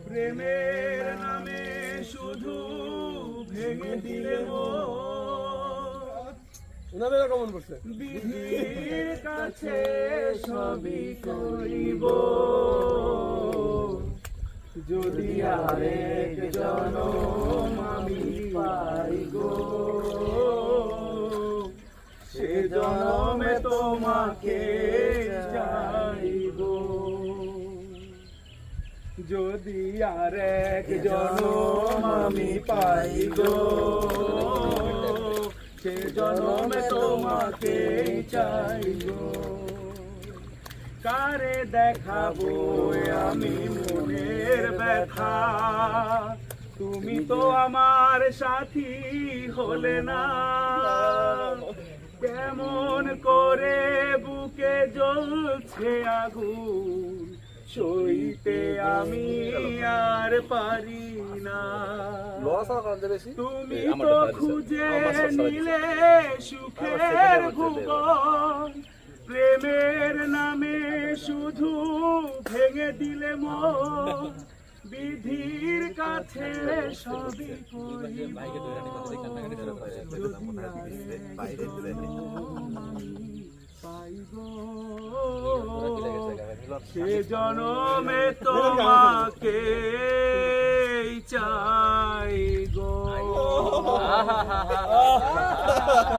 প্রেমের নামে শুধু ভেঙে দিলে ওনারা কেমন করছে বিধির কাছে সবই করিব যদি আরেক জনম আমি পাই গো সে জনমে তোমাকে চাইব যদি আরেক জনম আমি পাই গো সে জনমে তোমাকে চাইব কারে দেখাবো আমি মনের ব্যথা তুমি তো আমার সাথী হলে না কেমন করে বুকে জ্বলছে আগুন সইতে আমি আর পারি না তুমি তো খুঁজে নিলে সুখের ভুবন প্রেমের নামে শুধু ভেঙে দিলে মন বিধির কাছে সবই করিব পাইব সে জনমে তোমাকে চাই গো